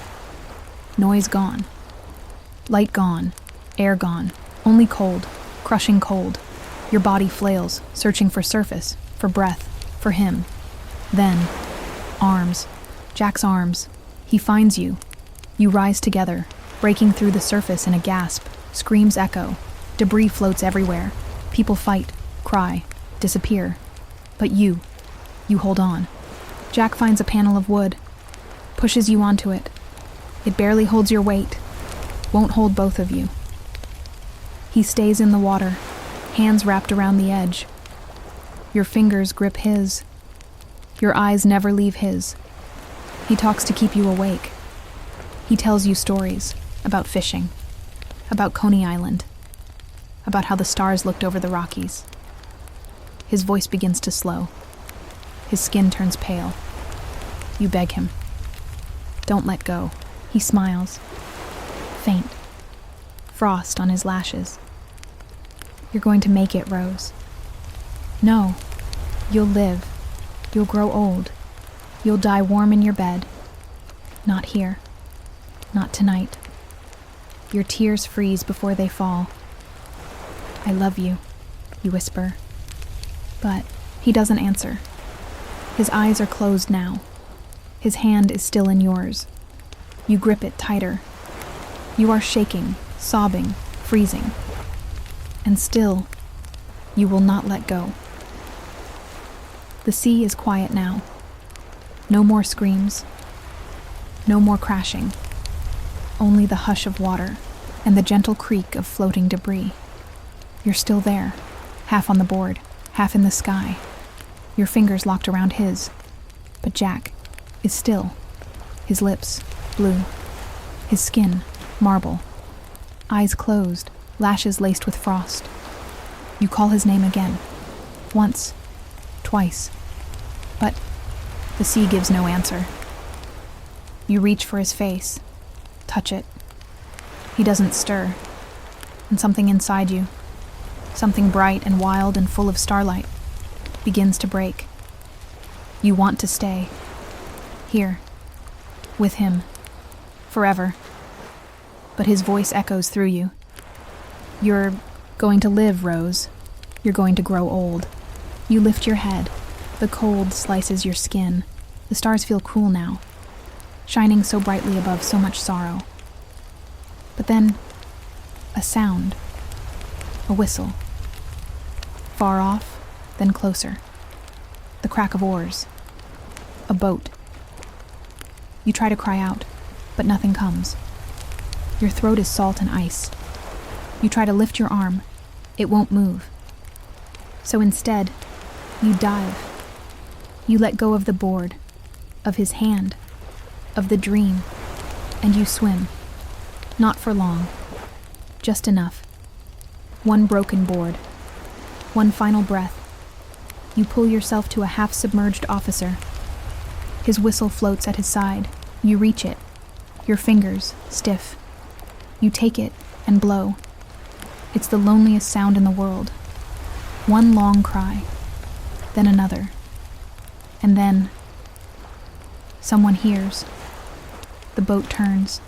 Noise gone. Light gone. Air gone. Only cold. Crushing cold. Your body flails, searching for surface, for breath, for him. Then, arms. Jack's arms. He finds you. You rise together, breaking through the surface in a gasp. Screams echo. Debris floats everywhere. People fight, cry, disappear. But you hold on. Jack finds a panel of wood, pushes you onto it. It barely holds your weight, won't hold both of you. He stays in the water, hands wrapped around the edge. Your fingers grip his. Your eyes never leave his. He talks to keep you awake. He tells you stories about fishing, about Coney Island, about how the stars looked over the Rockies. His voice begins to slow. His skin turns pale. You beg him. Don't let go. He smiles. Faint. Frost on his lashes. You're going to make it, Rose. No. You'll live. You'll grow old. You'll die warm in your bed. Not here. Not tonight. Your tears freeze before they fall. I love you, you whisper. But he doesn't answer. His eyes are closed now. His hand is still in yours. You grip it tighter. You are shaking, sobbing, freezing. And still, you will not let go. The sea is quiet now. No more screams. No more crashing. Only the hush of water and the gentle creak of floating debris. You're still there, half on the board, half in the sky. Your fingers locked around his. But Jack is still. His lips, blue. His skin, marble. Eyes closed, lashes laced with frost. You call his name again. Once. Twice. But the sea gives no answer. You reach for his face. Touch it. He doesn't stir. And something inside you, something bright and wild and full of starlight, begins to break. You want to stay. Here. With him. Forever. But his voice echoes through you. You're going to live, Rose. You're going to grow old. You lift your head. The cold slices your skin. The stars feel cool now, shining so brightly above so much sorrow. But then, a sound. A whistle. Far off, then closer. The crack of oars. A boat. You try to cry out, but nothing comes. Your throat is salt and ice. You try to lift your arm. It won't move. So instead, you dive. You let go of the board, of his hand, of the dream, and you swim. Not for long. Just enough. One broken board. One final breath. You pull yourself to a half-submerged officer. His whistle floats at his side. You reach it. Your fingers, stiff. You take it and blow. It's the loneliest sound in the world. One long cry. Then another. And then Someone hears. The boat turns.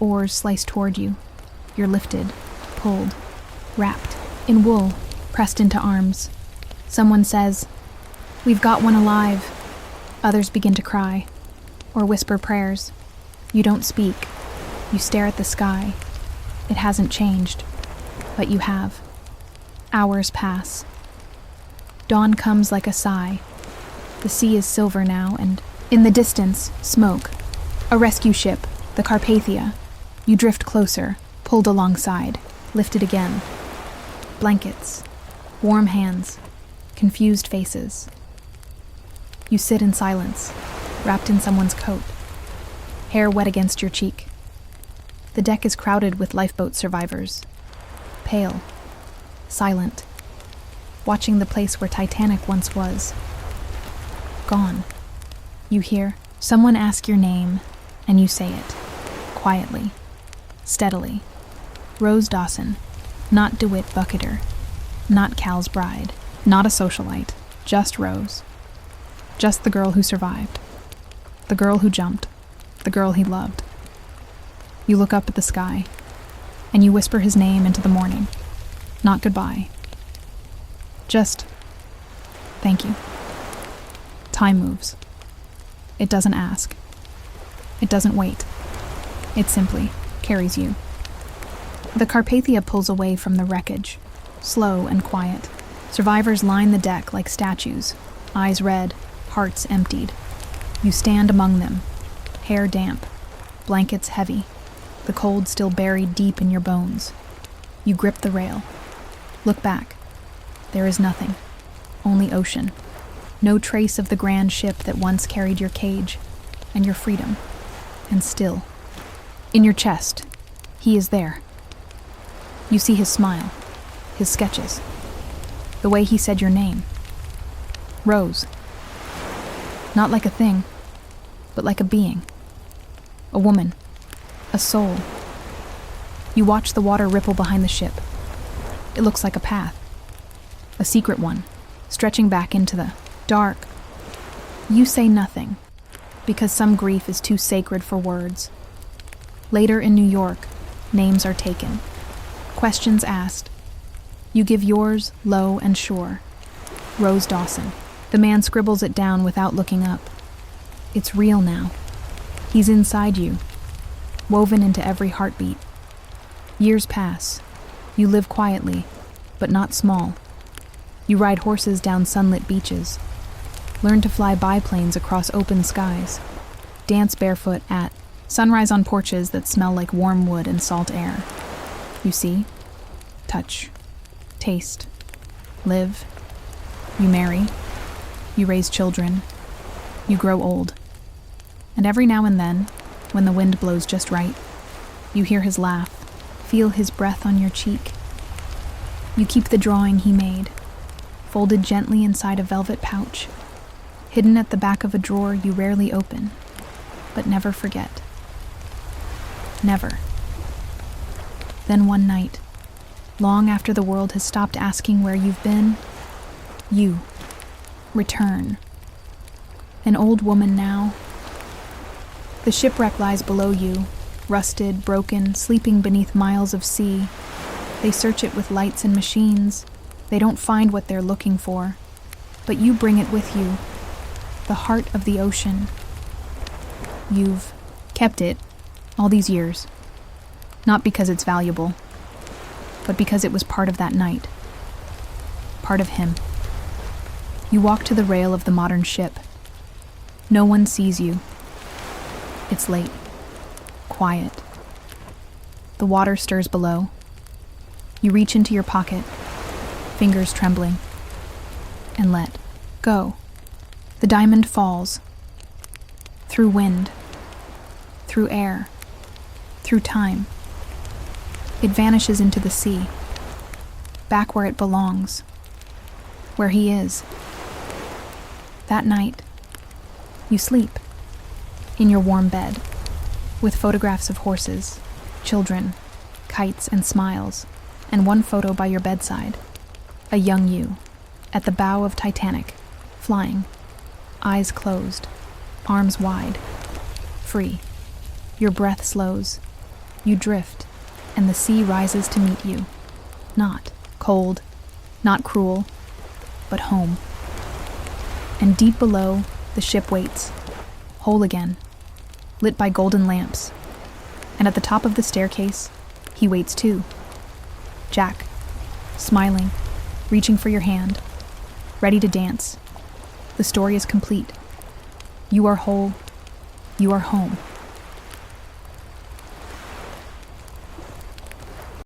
Oars slice toward you. You're lifted, pulled, wrapped in wool, pressed into arms. Someone says, "We've got one alive." Others begin to cry, or whisper prayers. You don't speak. You stare at the sky. It hasn't changed, but you have. Hours pass. Dawn comes like a sigh. The sea is silver now, and in the distance, smoke. A rescue ship, the Carpathia. You drift closer, pulled alongside, lifted again. Blankets, warm hands, confused faces. You sit in silence, wrapped in someone's coat, hair wet against your cheek. The deck is crowded with lifeboat survivors, pale, silent, watching the place where Titanic once was. Gone. You hear someone ask your name, and you say it, quietly, steadily. Rose Dawson, not DeWitt Bukater, not Cal's bride, not a socialite, just Rose. Just the girl who survived, the girl who jumped, the girl he loved. You look up at the sky, and you whisper his name into the morning. Not goodbye. Just, thank you. Time moves. It doesn't ask. It doesn't wait. It simply carries you. The Carpathia pulls away from the wreckage, slow and quiet. Survivors line the deck like statues, eyes red, hearts emptied. You stand among them, hair damp, blankets heavy, the cold still buried deep in your bones. You grip the rail. Look back. There is nothing, only ocean. No trace of the grand ship that once carried your cage and your freedom. And still, in your chest, he is there. You see his smile, his sketches, the way he said your name. Rose. Not like a thing, but like a being. A woman. A soul. You watch the water ripple behind the ship. It looks like a path. A secret one, stretching back into the dark. You say nothing, because some grief is too sacred for words. Later in New York, names are taken. Questions asked. You give yours low and sure. Rose Dawson. The man scribbles it down without looking up. It's real now. He's inside you, woven into every heartbeat. Years pass. You live quietly, but not small. You ride horses down sunlit beaches, learn to fly biplanes across open skies, dance barefoot at sunrise on porches that smell like warm wood and salt air. You see, touch, taste, live. You marry, you raise children, you grow old. And every now and then, when the wind blows just right, you hear his laugh, feel his breath on your cheek. You keep the drawing he made, folded gently inside a velvet pouch, hidden at the back of a drawer you rarely open, but never forget. Never. Then one night, long after the world has stopped asking where you've been, you return. An old woman now. The shipwreck lies below you, rusted, broken, sleeping beneath miles of sea. They search it with lights and machines. They don't find what they're looking for, but you bring it with you, the heart of the ocean. You've kept it all these years, not because it's valuable, but because it was part of that night, part of him. You walk to the rail of the modern ship. No one sees you. It's late, quiet. The water stirs below. You reach into your pocket, fingers trembling, and let go. The diamond falls. Through wind, through air, through time. It vanishes into the sea, back where it belongs, where he is. That night, you sleep in your warm bed, with photographs of horses, children, kites, and smiles, and one photo by your bedside, a young you, at the bow of Titanic, flying, eyes closed, arms wide, free. Your breath slows. You drift, and the sea rises to meet you. Not cold, not cruel, but home. And deep below, the ship waits, whole again, lit by golden lamps. And at the top of the staircase, he waits too. Jack, smiling, reaching for your hand, ready to dance. The story is complete. You are whole. You are home.